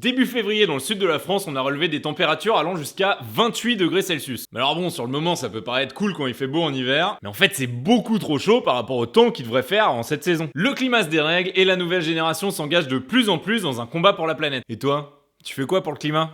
Début février, dans le sud de la France, on a relevé des températures allant jusqu'à 28 degrés Celsius. Mais alors bon, sur le moment, ça peut paraître cool quand il fait beau en hiver, mais en fait, c'est beaucoup trop chaud par rapport au temps qu'il devrait faire en cette saison. Le climat se dérègle et la nouvelle génération s'engage de plus en plus dans un combat pour la planète. Et toi, tu fais quoi pour le climat ?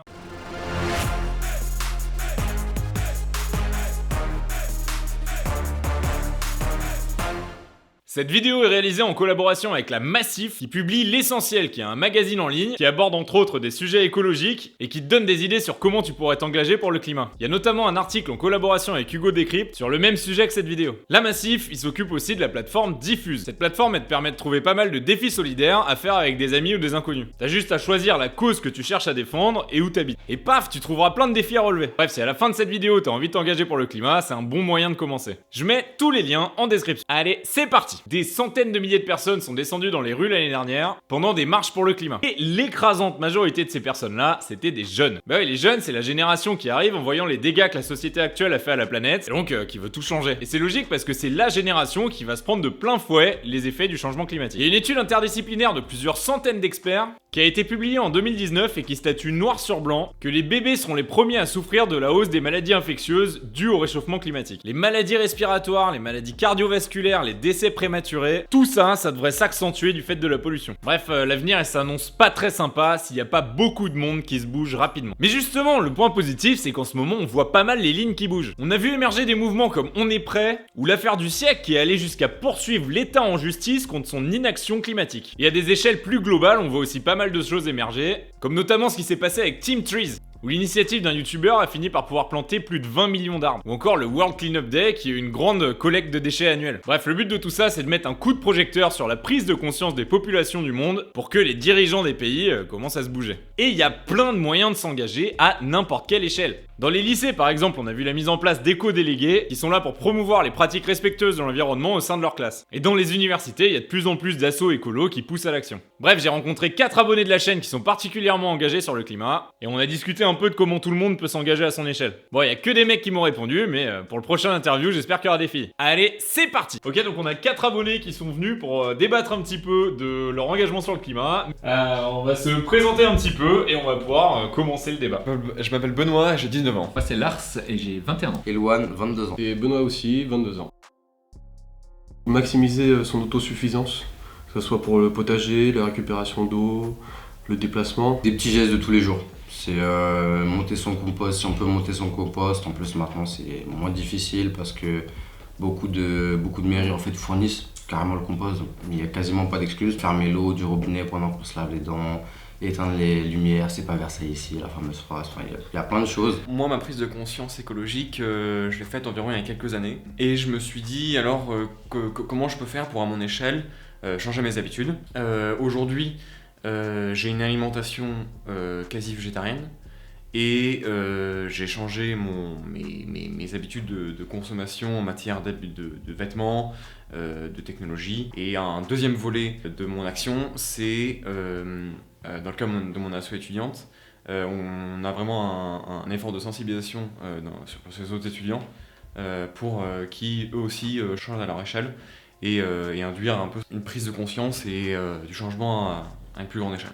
Cette vidéo est réalisée en collaboration avec la Massif qui publie L'Essentiel, qui est un magazine en ligne qui aborde entre autres des sujets écologiques et qui te donne des idées sur comment tu pourrais t'engager pour le climat. Il y a notamment un article en collaboration avec Hugo Décrypte sur le même sujet que cette vidéo. La Massif, il s'occupe aussi de la plateforme Diffuse. Cette plateforme, elle te permet de trouver pas mal de défis solidaires à faire avec des amis ou des inconnus. T'as juste à choisir la cause que tu cherches à défendre et où t'habites. Et paf, tu trouveras plein de défis à relever. Bref, si à la fin de cette vidéo t'as envie de t'engager pour le climat, c'est un bon moyen de commencer. Je mets tous les liens en description. Allez, c'est parti! Des centaines de milliers de personnes sont descendues dans les rues l'année dernière pendant des marches pour le climat. Et l'écrasante majorité de ces personnes-là, c'était des jeunes. Bah oui, les jeunes, c'est la génération qui arrive en voyant les dégâts que la société actuelle a fait à la planète, et donc qui veut tout changer. Et c'est logique parce que c'est la génération qui va se prendre de plein fouet les effets du changement climatique. Il y a une étude interdisciplinaire de plusieurs centaines d'experts qui a été publiée en 2019 et qui statue noir sur blanc que les bébés seront les premiers à souffrir de la hausse des maladies infectieuses dues au réchauffement climatique. Les maladies respiratoires, les maladies cardiovasculaires, les décès prématurés, tout ça, ça devrait s'accentuer du fait de la pollution. Bref, l'avenir, il s'annonce pas très sympa s'il n'y a pas beaucoup de monde qui se bouge rapidement. Mais justement, le point positif, c'est qu'en ce moment, on voit pas mal les lignes qui bougent. On a vu émerger des mouvements comme On est prêt, ou l'affaire du siècle qui est allée jusqu'à poursuivre l'État en justice contre son inaction climatique. Et à des échelles plus globales, on voit aussi pas mal de choses émerger, comme notamment ce qui s'est passé avec Team Trees, où l'initiative d'un youtubeur a fini par pouvoir planter plus de 20 millions d'arbres. Ou encore le World Cleanup Day, qui est une grande collecte de déchets annuelle. Bref, le but de tout ça, c'est de mettre un coup de projecteur sur la prise de conscience des populations du monde pour que les dirigeants des pays commencent à se bouger. Et il y a plein de moyens de s'engager à n'importe quelle échelle. Dans les lycées, par exemple, on a vu la mise en place d'éco-délégués qui sont là pour promouvoir les pratiques respectueuses de l'environnement au sein de leur classe. Et dans les universités, il y a de plus en plus d'assauts écolos qui poussent à l'action. Bref, j'ai rencontré 4 abonnés de la chaîne qui sont particulièrement engagés sur le climat, et on a discuté un peu de comment tout le monde peut s'engager à son échelle. Bon, il y a que des mecs qui m'ont répondu, mais pour le prochain interview, j'espère qu'il y aura des filles. Allez, c'est parti! Ok, donc on a 4 abonnés qui sont venus pour débattre un petit peu de leur engagement sur le climat. On va se présenter un petit peu, et on va pouvoir commencer le débat. Je m'appelle Benoît, j'ai 19 ans. Moi c'est Lars et j'ai 21 ans. Eloane, 22 ans. Et Benoît aussi, 22 ans. Maximiser son autosuffisance, que ce soit pour le potager, la récupération d'eau, le déplacement. Des petits gestes de tous les jours. C'est monter son compost, si on peut monter son compost. En plus maintenant c'est moins difficile parce que beaucoup de mairies en fait fournissent carrément le compost. Il n'y a quasiment pas d'excuses. Fermer l'eau du robinet pendant qu'on se lave les dents. Éteindre les lumières, c'est pas Versailles ici, la fameuse phrase, enfin, il y a plein de choses. Moi, ma prise de conscience écologique, je l'ai faite environ il y a quelques années. Et je me suis dit, alors, comment je peux faire pour, à mon échelle, changer mes habitudes. Aujourd'hui, j'ai une alimentation quasi végétarienne. Et j'ai changé mes habitudes de consommation en matière de vêtements, de technologie. Et un deuxième volet de mon action, c'est... dans le cas de mon asso étudiante, on a vraiment un effort de sensibilisation sur ces autres étudiants pour qui eux aussi changent à leur échelle et induire un peu une prise de conscience et du changement à une plus grande échelle.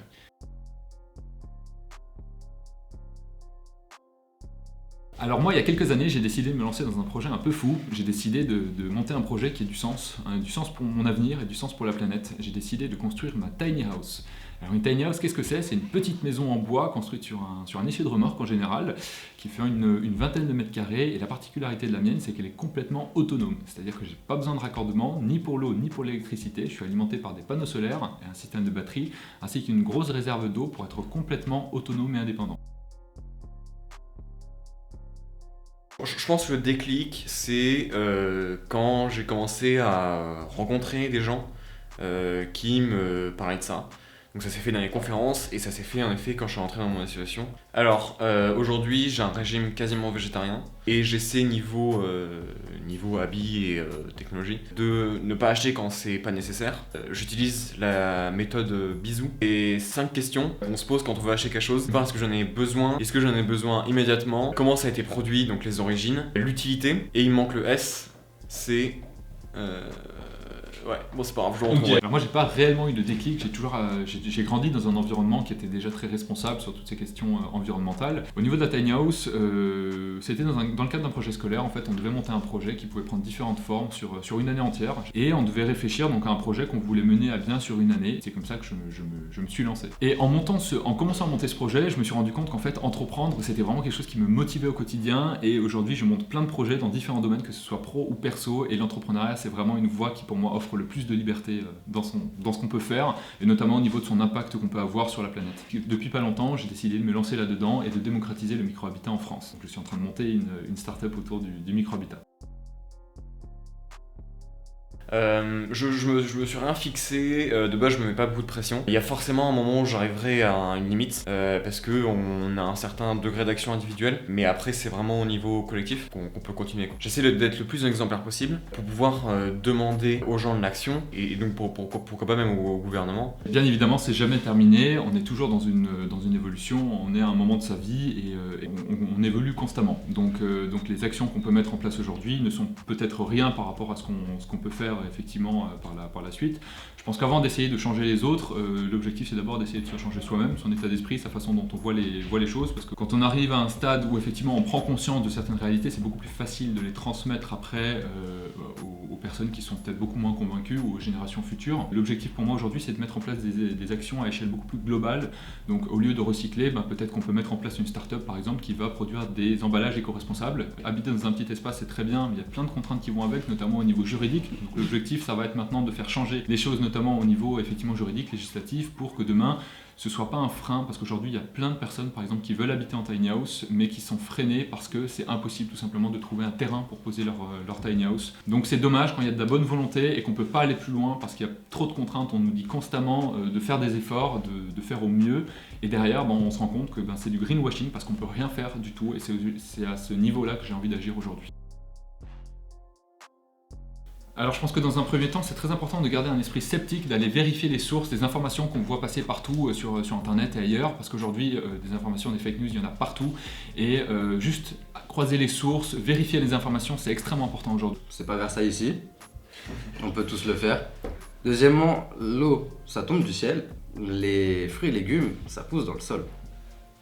Alors moi il y a quelques années j'ai décidé de me lancer dans un projet un peu fou. J'ai décidé de monter un projet qui ait du sens pour mon avenir et du sens pour la planète. J'ai décidé de construire ma tiny house. Alors une tiny house, qu'est-ce que c'est ? C'est une petite maison en bois construite sur un essieu de remorque en général, qui fait une vingtaine de mètres carrés, et la particularité de la mienne, c'est qu'elle est complètement autonome. C'est-à-dire que j'ai pas besoin de raccordement, ni pour l'eau, ni pour l'électricité. Je suis alimenté par des panneaux solaires et un système de batterie, ainsi qu'une grosse réserve d'eau pour être complètement autonome et indépendant. Je pense que le déclic, c'est quand j'ai commencé à rencontrer des gens qui me parlaient de ça. Donc ça s'est fait dans les conférences et ça s'est fait en effet quand je suis rentré dans mon association. Alors aujourd'hui j'ai un régime quasiment végétarien et j'essaie niveau habits et technologie de ne pas acheter quand c'est pas nécessaire. J'utilise la méthode bisou et 5 questions qu'on se pose quand on veut acheter quelque chose. Est-ce que j'en ai besoin ? Est-ce que j'en ai besoin immédiatement ? Comment ça a été produit, donc les origines, l'utilité. Et il me manque le S, c'est Ouais, bon c'est pas grave, je le retrouverai. Alors moi j'ai pas réellement eu de déclic, j'ai grandi dans un environnement qui était déjà très responsable sur toutes ces questions environnementales. Au niveau de la tiny house, c'était dans le cadre d'un projet scolaire. En fait, on devait monter un projet qui pouvait prendre différentes formes sur une année entière, et on devait réfléchir donc à un projet qu'on voulait mener à bien sur une année. C'est comme ça que je me suis lancé. Et en commençant à monter ce projet, je me suis rendu compte qu'en fait entreprendre c'était vraiment quelque chose qui me motivait au quotidien, et aujourd'hui je monte plein de projets dans différents domaines, que ce soit pro ou perso, et l'entrepreneuriat c'est vraiment une voie qui pour moi offre le plus de liberté dans ce qu'on peut faire, et notamment au niveau de son impact qu'on peut avoir sur la planète. Depuis pas longtemps, j'ai décidé de me lancer là-dedans et de démocratiser le microhabitat en France. Donc, je suis en train de monter une start-up autour du microhabitat. Je me suis rien fixé, de base je me mets pas beaucoup de pression. Il y a forcément un moment où j'arriverai à une limite, parce qu'on a un certain degré d'action individuelle, mais après c'est vraiment au niveau collectif qu'on peut continuer. J'essaie d'être le plus exemplaire possible pour pouvoir demander aux gens de l'action, et donc pourquoi pas même au gouvernement. Bien évidemment, c'est jamais terminé, on est toujours dans une évolution, on est à un moment de sa vie et on évolue constamment. Donc les actions qu'on peut mettre en place aujourd'hui ne sont peut-être rien par rapport à ce qu'on peut faire effectivement par la suite. Je pense qu'avant d'essayer de changer les autres, l'objectif c'est d'abord d'essayer de se changer soi-même, son état d'esprit, sa façon dont on voit les choses, parce que quand on arrive à un stade où effectivement on prend conscience de certaines réalités, c'est beaucoup plus facile de les transmettre après aux personnes qui sont peut-être beaucoup moins convaincues, ou aux générations futures. L'objectif pour moi aujourd'hui c'est de mettre en place des actions à échelle beaucoup plus globale. Donc au lieu de recycler, peut-être qu'on peut mettre en place une start-up par exemple qui va produire des emballages éco-responsables. Habiter dans un petit espace c'est très bien, mais il y a plein de contraintes qui vont avec, notamment au niveau juridique. Donc l'objectif ça va être maintenant de faire changer les choses, notamment au niveau effectivement juridique, législatif, pour que demain ce soit pas un frein, parce qu'aujourd'hui il y a plein de personnes par exemple qui veulent habiter en tiny house mais qui sont freinées parce que c'est impossible tout simplement de trouver un terrain pour poser leur tiny house. Donc c'est dommage quand il y a de la bonne volonté et qu'on peut pas aller plus loin parce qu'il y a trop de contraintes. On nous dit constamment de faire des efforts, de faire au mieux, et derrière on se rend compte que c'est du greenwashing parce qu'on peut rien faire du tout, et c'est à ce niveau là que j'ai envie d'agir aujourd'hui. Alors je pense que dans un premier temps, c'est très important de garder un esprit sceptique, d'aller vérifier les sources des informations qu'on voit passer partout sur internet et ailleurs, parce qu'aujourd'hui, des informations, des fake news, il y en a partout, et juste croiser les sources, vérifier les informations, c'est extrêmement important aujourd'hui. C'est pas Versailles ici, on peut tous le faire. Deuxièmement, l'eau, ça tombe du ciel, les fruits et légumes, ça pousse dans le sol.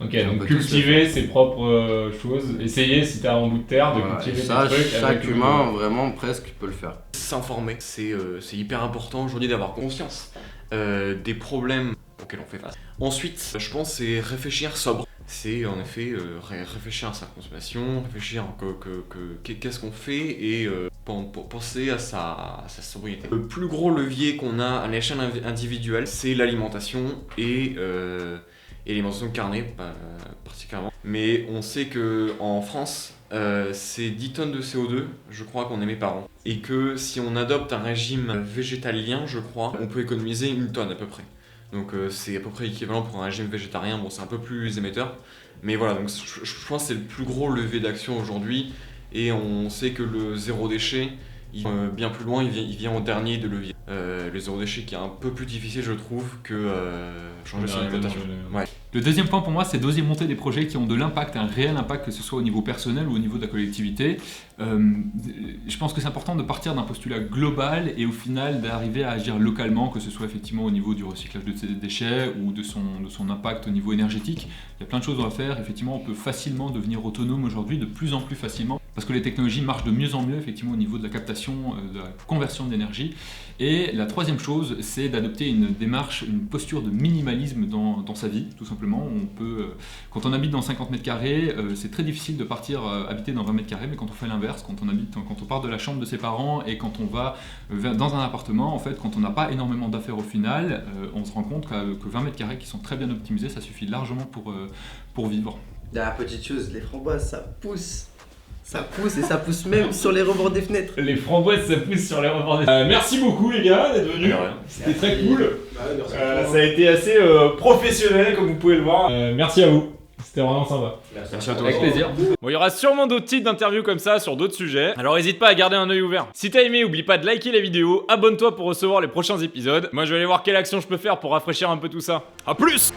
Ok, donc cultiver ses propres choses, essayer si t'as un bout de terre de cultiver ça, tes trucs. Chaque humain vraiment presque peut le faire. S'informer, c'est hyper important aujourd'hui d'avoir conscience des problèmes auxquels on fait face. Ensuite, je pense c'est réfléchir sobre. C'est en effet réfléchir à sa consommation, réfléchir qu'est-ce qu'on fait, et penser à sa sobriété. Le plus gros levier qu'on a à l'échelle individuelle, c'est l'alimentation et l'alimentation carnée particulièrement. Mais on sait qu'en France, c'est 10 tonnes de CO2, je crois, qu'on émet par an. Et que si on adopte un régime végétalien, je crois, on peut économiser 1 tonne à peu près. Donc c'est à peu près équivalent pour un régime végétarien. Bon, c'est un peu plus émetteur. Mais voilà, donc je pense que c'est le plus gros levier d'action aujourd'hui. Et on sait que le zéro déchet, bien plus loin, il vient au dernier de levier. Le zéro déchet qui est un peu plus difficile, je trouve, que changer son alimentation. Ouais. Le deuxième point pour moi, c'est d'oser monter des projets qui ont de l'impact, un réel impact, que ce soit au niveau personnel ou au niveau de la collectivité. Je pense que c'est important de partir d'un postulat global et au final d'arriver à agir localement, que ce soit effectivement au niveau du recyclage de ses déchets ou de son impact au niveau énergétique. Il y a plein de choses à faire. Effectivement, on peut facilement devenir autonome aujourd'hui, de plus en plus facilement, parce que les technologies marchent de mieux en mieux effectivement au niveau de la captation, de la conversion d'énergie. Et la troisième chose, c'est d'adopter une démarche, une posture de minimalisme dans sa vie, tout simplement. On peut, quand on habite dans 50 mètres carrés, c'est très difficile de partir habiter dans 20 mètres carrés, mais quand on fait l'inverse, quand on part de la chambre de ses parents et quand on va dans un appartement, en fait, quand on n'a pas énormément d'affaires au final, on se rend compte que 20 mètres carrés qui sont très bien optimisés, ça suffit largement pour vivre. Dernière petite chose, les framboises, ça pousse. Ça pousse, et ça pousse même sur les rebords des fenêtres. Les framboises, ça pousse sur les rebords des fenêtres. Merci beaucoup les gars d'être venus. C'était très cool. Ça a été assez professionnel comme vous pouvez le voir. Merci à vous. C'était vraiment sympa. Merci à toi. Avec plaisir. Bon, il y aura sûrement d'autres titres d'interviews comme ça sur d'autres sujets. Alors n'hésite pas à garder un œil ouvert. Si t'as aimé, oublie pas de liker la vidéo, abonne-toi pour recevoir les prochains épisodes. Moi je vais aller voir quelle action je peux faire pour rafraîchir un peu tout ça. A plus!